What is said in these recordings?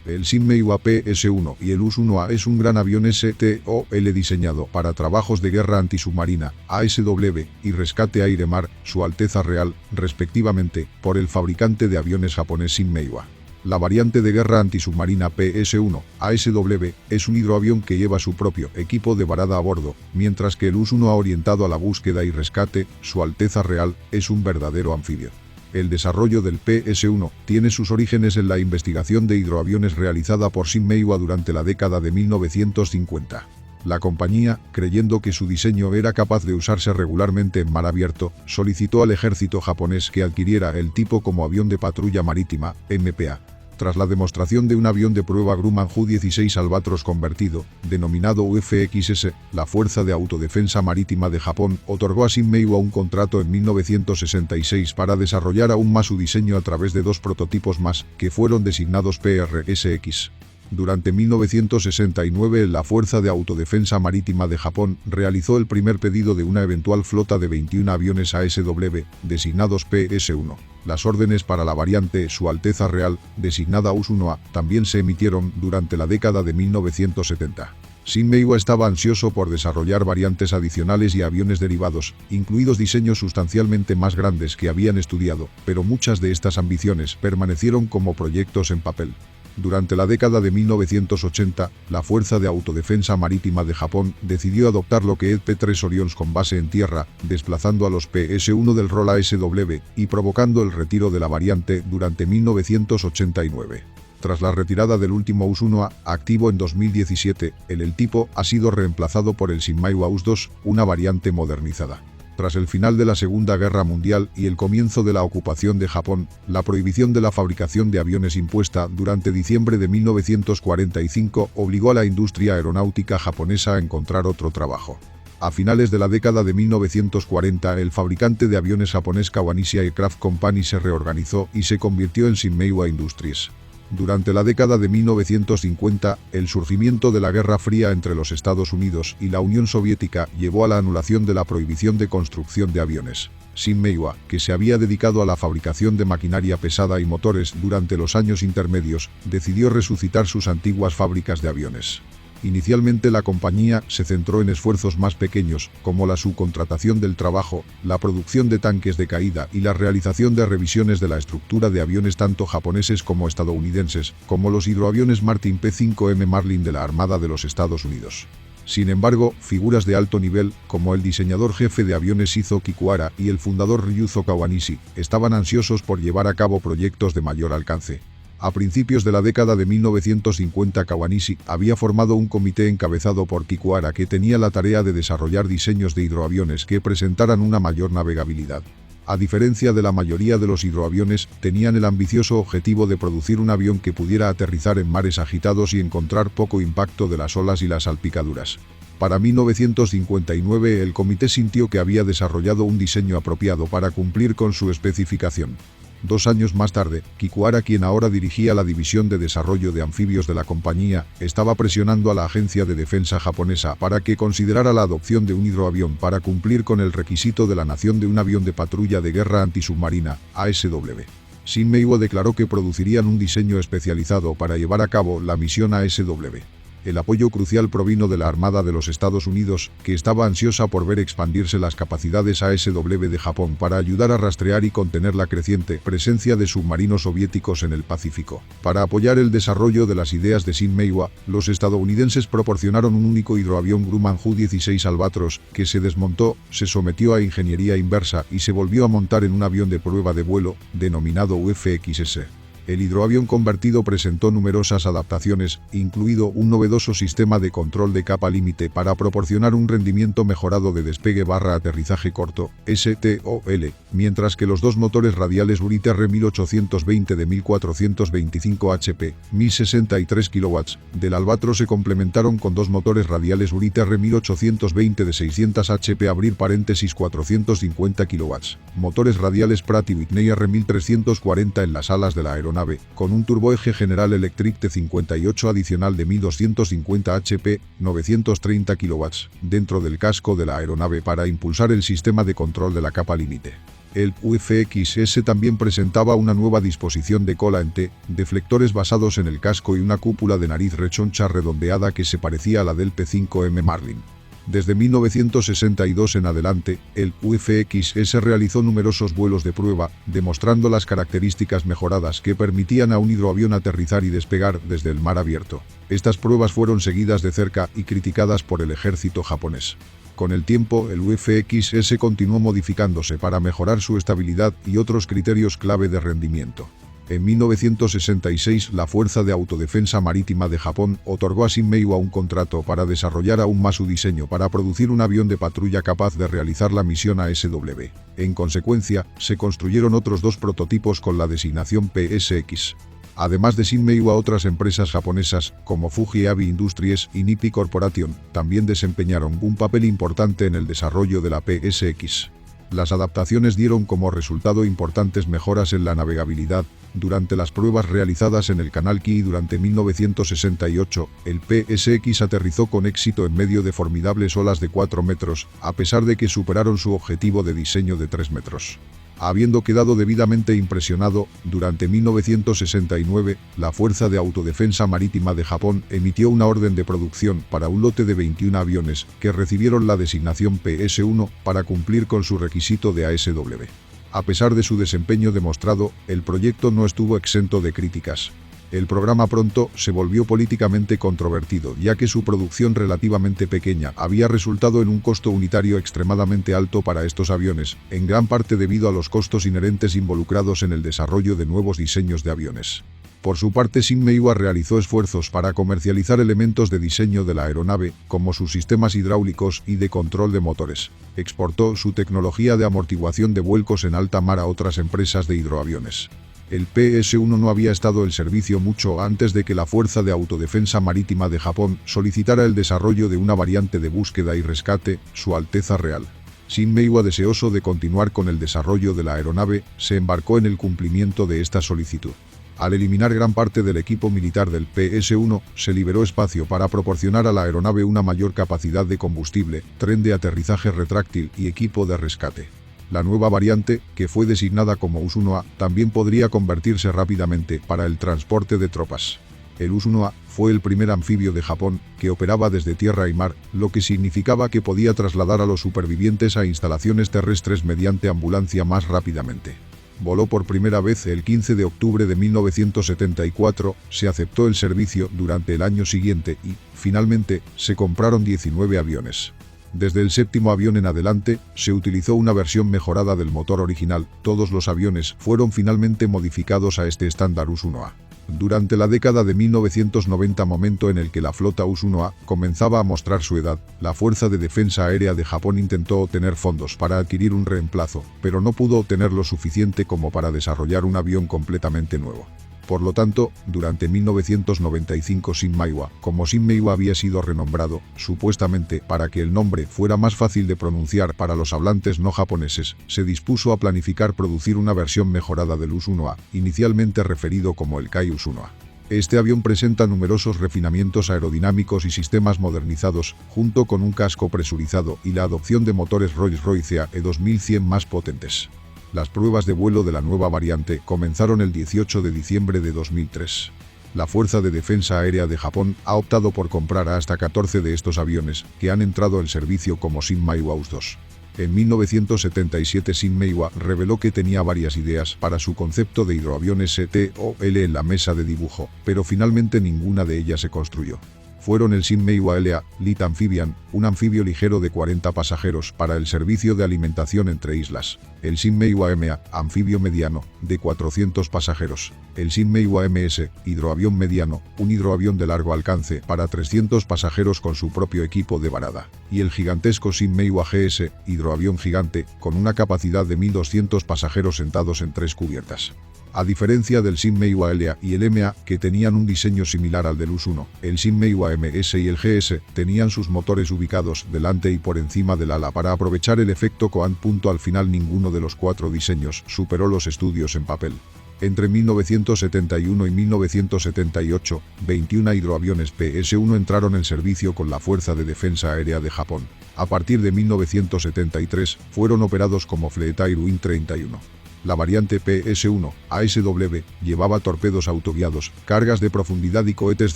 El Shinmeiwa PS-1 y el US-1A es un gran avión STOL diseñado para trabajos de guerra antisubmarina, ASW, y rescate aire-mar, Su Alteza Real, respectivamente, por el fabricante de aviones japonés Shinmeiwa. La variante de guerra antisubmarina PS-1, ASW, es un hidroavión que lleva su propio equipo de varada a bordo, mientras que el US-1A orientado a la búsqueda y rescate, Su Alteza Real, es un verdadero anfibio. El desarrollo del PS-1 tiene sus orígenes en la investigación de hidroaviones realizada por Shinmeiwa durante la década de 1950. La compañía, creyendo que su diseño era capaz de usarse regularmente en mar abierto, solicitó al ejército japonés que adquiriera el tipo como avión de patrulla marítima, MPA. Tras la demostración de un avión de prueba Grumman Ju-16 Albatros convertido, denominado UFXS, la Fuerza de Autodefensa Marítima de Japón otorgó a Shinmeiwa un contrato en 1966 para desarrollar aún más su diseño a través de 2 prototipos más, que fueron designados PRSX. Durante 1969 la Fuerza de Autodefensa Marítima de Japón realizó el primer pedido de una eventual flota de 21 aviones ASW, designados PS-1. Las órdenes para la variante Su Alteza Real, designada US-1A, también se emitieron durante la década de 1970. Shinmeiwa estaba ansioso por desarrollar variantes adicionales y aviones derivados, incluidos diseños sustancialmente más grandes que habían estudiado, pero muchas de estas ambiciones permanecieron como proyectos en papel. Durante la década de 1980, la Fuerza de Autodefensa Marítima de Japón decidió adoptar lo que es P-3 Orions con base en tierra, desplazando a los PS-1 del rol ASW y provocando el retiro de la variante durante 1989. Tras la retirada del último US-1A, activo en 2017, el tipo ha sido reemplazado por el Shinmeiwa US-2, una variante modernizada. Tras el final de la Segunda Guerra Mundial y el comienzo de la ocupación de Japón, la prohibición de la fabricación de aviones impuesta durante diciembre de 1945 obligó a la industria aeronáutica japonesa a encontrar otro trabajo. A finales de la década de 1940, el fabricante de aviones japonés Kawanishi Aircraft Company se reorganizó y se convirtió en Shinmeiwa Industries. Durante la década de 1950, el surgimiento de la Guerra Fría entre los Estados Unidos y la Unión Soviética llevó a la anulación de la prohibición de construcción de aviones. Shinmeiwa, que se había dedicado a la fabricación de maquinaria pesada y motores durante los años intermedios, decidió resucitar sus antiguas fábricas de aviones. Inicialmente la compañía se centró en esfuerzos más pequeños, como la subcontratación del trabajo, la producción de tanques de caída y la realización de revisiones de la estructura de aviones tanto japoneses como estadounidenses, como los hidroaviones Martin P-5M Marlin de la Armada de los Estados Unidos. Sin embargo, figuras de alto nivel, como el diseñador jefe de aviones Shizuo Kikuhara y el fundador Ryuzo Kawanishi, estaban ansiosos por llevar a cabo proyectos de mayor alcance. A principios de la década de 1950 Kawanishi había formado un comité encabezado por Kikuhara que tenía la tarea de desarrollar diseños de hidroaviones que presentaran una mayor navegabilidad. A diferencia de la mayoría de los hidroaviones, tenían el ambicioso objetivo de producir un avión que pudiera aterrizar en mares agitados y encontrar poco impacto de las olas y las salpicaduras. Para 1959 el comité sintió que había desarrollado un diseño apropiado para cumplir con su especificación. 2 años más tarde, Kikuhara, quien ahora dirigía la división de desarrollo de anfibios de la compañía, estaba presionando a la Agencia de Defensa japonesa para que considerara la adopción de un hidroavión para cumplir con el requisito de la nación de un avión de patrulla de guerra antisubmarina, ASW. Shinmeiwa declaró que producirían un diseño especializado para llevar a cabo la misión ASW. El apoyo crucial provino de la Armada de los Estados Unidos, que estaba ansiosa por ver expandirse las capacidades ASW de Japón para ayudar a rastrear y contener la creciente presencia de submarinos soviéticos en el Pacífico. Para apoyar el desarrollo de las ideas de Shinmeiwa, los estadounidenses proporcionaron un único hidroavión Grumman Ju-16 Albatros, que se desmontó, se sometió a ingeniería inversa y se volvió a montar en un avión de prueba de vuelo, denominado UFXS. El hidroavión convertido presentó numerosas adaptaciones, incluido un novedoso sistema de control de capa límite para proporcionar un rendimiento mejorado de despegue/aterrizaje corto, STOL, mientras que los 2 motores radiales Uri-TR 1820 de 1425 HP, 1063 kW, del Albatros se complementaron con 2 motores radiales Uri-TR 1820 de 600 HP abrir paréntesis 450 kW, motores radiales Pratt & Whitney R1340 en las alas de la aeronave aeronave, con un turboeje General Electric T58 adicional de 1250 HP, 930 kW, dentro del casco de la aeronave para impulsar el sistema de control de la capa límite. El UFXS también presentaba una nueva disposición de cola en T, deflectores basados en el casco y una cúpula de nariz rechoncha redondeada que se parecía a la del P5M Marlin. Desde 1962 en adelante, el UFXS realizó numerosos vuelos de prueba, demostrando las características mejoradas que permitían a un hidroavión aterrizar y despegar desde el mar abierto. Estas pruebas fueron seguidas de cerca y criticadas por el ejército japonés. Con el tiempo, el UFXS continuó modificándose para mejorar su estabilidad y otros criterios clave de rendimiento. En 1966, la Fuerza de Autodefensa Marítima de Japón otorgó a Shin-Meiwa un contrato para desarrollar aún más su diseño para producir un avión de patrulla capaz de realizar la misión ASW. En consecuencia, se construyeron otros dos prototipos con la designación PSX. Además de Shin-Meiwa, otras empresas japonesas, como Fuji Avi Industries y Nippon Corporation, también desempeñaron un papel importante en el desarrollo de la PSX. Las adaptaciones dieron como resultado importantes mejoras en la navegabilidad. Durante las pruebas realizadas en el Canal Kii durante 1968, el PSX aterrizó con éxito en medio de formidables olas de 4 metros, a pesar de que superaron su objetivo de diseño de 3 metros. Habiendo quedado debidamente impresionado, durante 1969, la Fuerza de Autodefensa Marítima de Japón emitió una orden de producción para un lote de 21 aviones que recibieron la designación PS-1 para cumplir con su requisito de ASW. A pesar de su desempeño demostrado, el proyecto no estuvo exento de críticas. El programa pronto se volvió políticamente controvertido, ya que su producción relativamente pequeña había resultado en un costo unitario extremadamente alto para estos aviones, en gran parte debido a los costos inherentes involucrados en el desarrollo de nuevos diseños de aviones. Por su parte, Shin-Meiwa realizó esfuerzos para comercializar elementos de diseño de la aeronave, como sus sistemas hidráulicos y de control de motores. Exportó su tecnología de amortiguación de vuelcos en alta mar a otras empresas de hidroaviones. El PS-1 no había estado en servicio mucho antes de que la Fuerza de Autodefensa Marítima de Japón solicitara el desarrollo de una variante de búsqueda y rescate, Su Alteza Real. Shin-Meiwa, deseoso de continuar con el desarrollo de la aeronave, se embarcó en el cumplimiento de esta solicitud. Al eliminar gran parte del equipo militar del PS-1, se liberó espacio para proporcionar a la aeronave una mayor capacidad de combustible, tren de aterrizaje retráctil y equipo de rescate. La nueva variante, que fue designada como US-1A, también podría convertirse rápidamente para el transporte de tropas. El US-1A fue el primer anfibio de Japón que operaba desde tierra y mar, lo que significaba que podía trasladar a los supervivientes a instalaciones terrestres mediante ambulancia más rápidamente. Voló por primera vez el 15 de octubre de 1974, se aceptó el servicio durante el año siguiente y, finalmente, se compraron 19 aviones. Desde el séptimo avión en adelante, se utilizó una versión mejorada del motor original. Todos los aviones fueron finalmente modificados a este estándar US-1A. Durante la década de 1990, momento en el que la flota US-1A comenzaba a mostrar su edad, la Fuerza de Defensa Aérea de Japón intentó obtener fondos para adquirir un reemplazo, pero no pudo obtener lo suficiente como para desarrollar un avión completamente nuevo. Por lo tanto, durante 1995 Shin-Meiwa, como Shin-Meiwa había sido renombrado, supuestamente para que el nombre fuera más fácil de pronunciar para los hablantes no japoneses, se dispuso a planificar producir una versión mejorada del US-1A, inicialmente referido como el Kai US-1A. Este avión presenta numerosos refinamientos aerodinámicos y sistemas modernizados, junto con un casco presurizado y la adopción de motores Rolls-Royce AE 2100 más potentes. Las pruebas de vuelo de la nueva variante comenzaron el 18 de diciembre de 2003. La Fuerza de Defensa Aérea de Japón ha optado por comprar hasta 14 de estos aviones, que han entrado en servicio como Shin-Meiwa US-2. En 1977 Shin-Meiwa reveló que tenía varias ideas para su concepto de hidroavión STOL en la mesa de dibujo, pero finalmente ninguna de ellas se construyó. Fueron el Shin-Meiwa LA Light Amphibian, un anfibio ligero de 40 pasajeros para el servicio de alimentación entre islas. El Shin-Meiwa MA, anfibio mediano, de 400 pasajeros. El Shin-Meiwa MS, hidroavión mediano, un hidroavión de largo alcance para 300 pasajeros con su propio equipo de varada. Y el gigantesco Shin-Meiwa GS, hidroavión gigante, con una capacidad de 1.200 pasajeros sentados en 3 cubiertas. A diferencia del Shin-Meiwa LA y el MA, que tenían un diseño similar al del US-1, el Shin-Meiwa MS y el GS tenían sus motores ubicados delante y por encima del ala para aprovechar el efecto Coand. Al final ninguno de los 4 diseños superó los estudios en papel. Entre 1971 y 1978, 21 hidroaviones PS-1 entraron en servicio con la Fuerza de Defensa Aérea de Japón. A partir de 1973, fueron operados como Fleet Air Wing 31. La variante PS-1 ASW llevaba torpedos autoguiados, cargas de profundidad y cohetes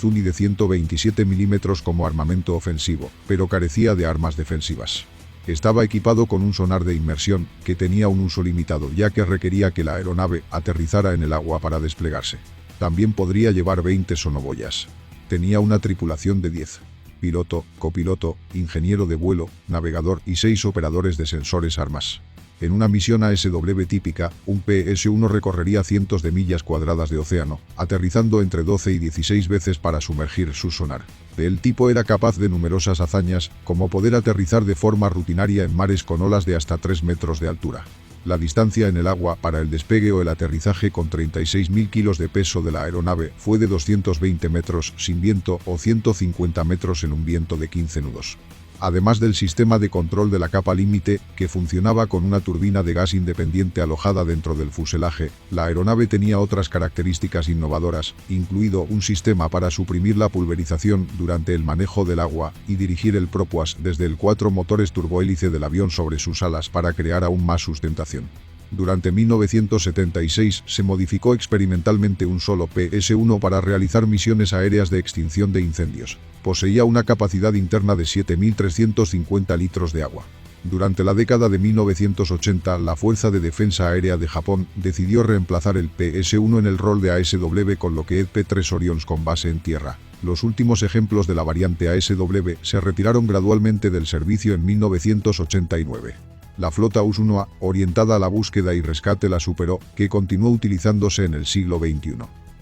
Zuni de 127 mm como armamento ofensivo, pero carecía de armas defensivas. Estaba equipado con un sonar de inmersión, que tenía un uso limitado ya que requería que la aeronave aterrizara en el agua para desplegarse. También podría llevar 20 sonoboyas. Tenía una tripulación de 10. Piloto, copiloto, ingeniero de vuelo, navegador y 6 operadores de sensores armas. En una misión ASW típica, un PS-1 recorrería cientos de millas cuadradas de océano, aterrizando entre 12 y 16 veces para sumergir su sonar. El tipo era capaz de numerosas hazañas, como poder aterrizar de forma rutinaria en mares con olas de hasta 3 metros de altura. La distancia en el agua para el despegue o el aterrizaje con 36.000 kilos de peso de la aeronave fue de 220 metros sin viento o 150 metros en un viento de 15 nudos. Además del sistema de control de la capa límite, que funcionaba con una turbina de gas independiente alojada dentro del fuselaje, la aeronave tenía otras características innovadoras, incluido un sistema para suprimir la pulverización durante el manejo del agua y dirigir el propwash desde el 4 motores turbohélice del avión sobre sus alas para crear aún más sustentación. Durante 1976 se modificó experimentalmente un solo PS-1 para realizar misiones aéreas de extinción de incendios. Poseía una capacidad interna de 7.350 litros de agua. Durante la década de 1980, la Fuerza de Defensa Aérea de Japón decidió reemplazar el PS-1 en el rol de ASW con Lockheed P-3 Orions con base en tierra. Los últimos ejemplos de la variante ASW se retiraron gradualmente del servicio en 1989. La flota US-1A, orientada a la búsqueda y rescate, la superó, que continuó utilizándose en el siglo XXI.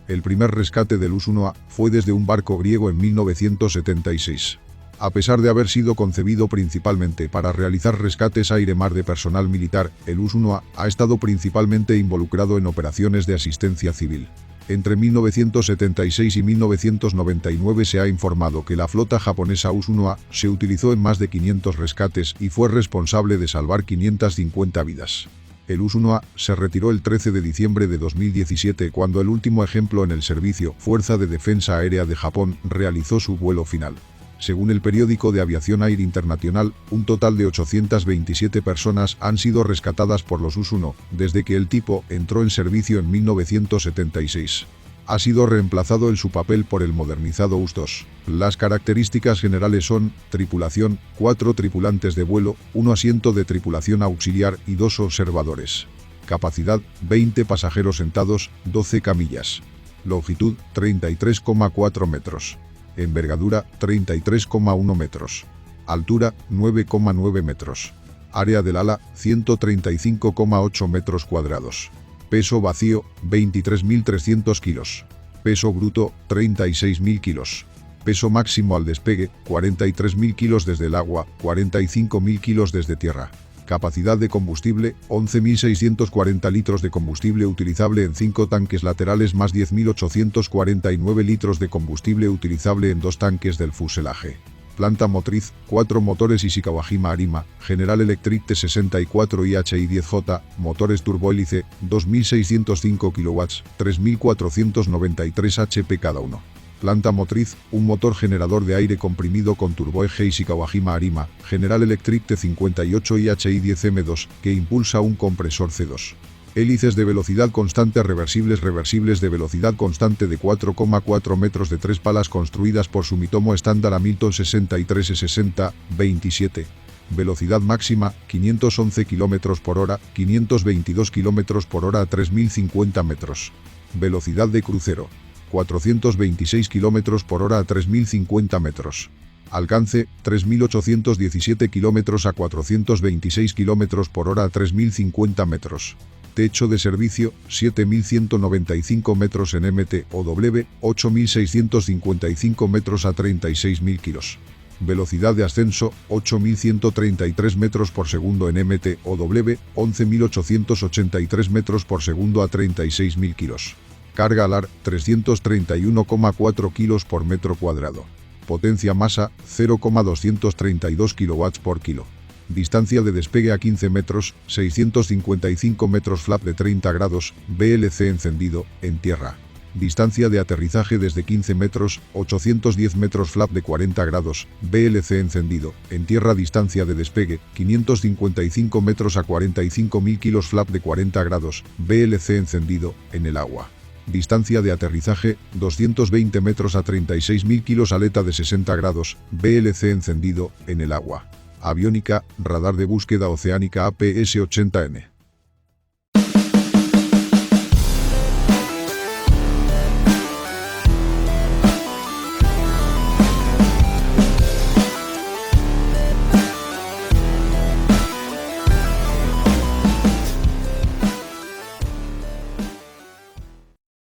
El primer rescate del US-1A fue desde un barco griego en 1976. A pesar de haber sido concebido principalmente para realizar rescates aire-mar de personal militar, el US-1A ha estado principalmente involucrado en operaciones de asistencia civil. Entre 1976 y 1999 se ha informado que la flota japonesa US-1A se utilizó en más de 500 rescates y fue responsable de salvar 550 vidas. El US-1A se retiró el 13 de diciembre de 2017 cuando el último ejemplo en el servicio, Fuerza de Defensa Aérea de Japón, realizó su vuelo final. Según el periódico de aviación Air International, un total de 827 personas han sido rescatadas por los US-1 desde que el tipo entró en servicio en 1976. Ha sido reemplazado en su papel por el modernizado US-2. Las características generales son: tripulación, 4 tripulantes de vuelo, 1 asiento de tripulación auxiliar y 2 observadores. Capacidad, 20 pasajeros sentados, 12 camillas. Longitud, 33,4 metros. Envergadura, 33,1 metros. Altura, 9,9 metros. Área del ala, 135,8 metros cuadrados. Peso vacío, 23.300 kilos. Peso bruto, 36.000 kilos. Peso máximo al despegue, 43.000 kilos desde el agua, 45.000 kilos desde tierra. Capacidad de combustible, 11.640 litros de combustible utilizable en 5 tanques laterales más 10.849 litros de combustible utilizable en 2 tanques del fuselaje. Planta motriz, 4 motores Ishikawa Arima, General Electric T64 IHI-10J, motores turbohélice, 2.605 kW, 3.493 HP cada uno. Planta motriz, un motor generador de aire comprimido con turboeje Ishikawa Arima, General Electric T58 IHI-10M2, que impulsa un compresor C2. Hélices de velocidad constante reversibles de velocidad constante de 4,4 metros de 3 palas construidas por Sumitomo Standard Hamilton 63E60-27. Velocidad máxima, 511 km por hora, 522 km por hora a 3.050 metros. Velocidad de crucero, 426 km por hora a 3.050 metros. Alcance, 3.817 km a 426 km por hora a 3.050 metros. Techo de servicio, 7.195 metros en MTOW, 8.655 metros a 36.000 kilos. Velocidad de ascenso, 8.133 metros por segundo en MTOW, 11.883 metros por segundo a 36.000 kilos. Carga alar, 331,4 kilos por metro cuadrado. Potencia masa, 0,232 kW por kilo. Distancia de despegue a 15 metros, 655 metros flap de 30 grados, VLC encendido, en tierra. Distancia de aterrizaje desde 15 metros, 810 metros flap de 40 grados, VLC encendido, en tierra. Distancia de despegue, 555 metros a 45.000 kilos flap de 40 grados, VLC encendido, en el agua. Distancia de aterrizaje, 220 metros a 36.000 kilos aleta de 60 grados, VLC encendido, en el agua. Aviónica, radar de búsqueda oceánica APS-80N.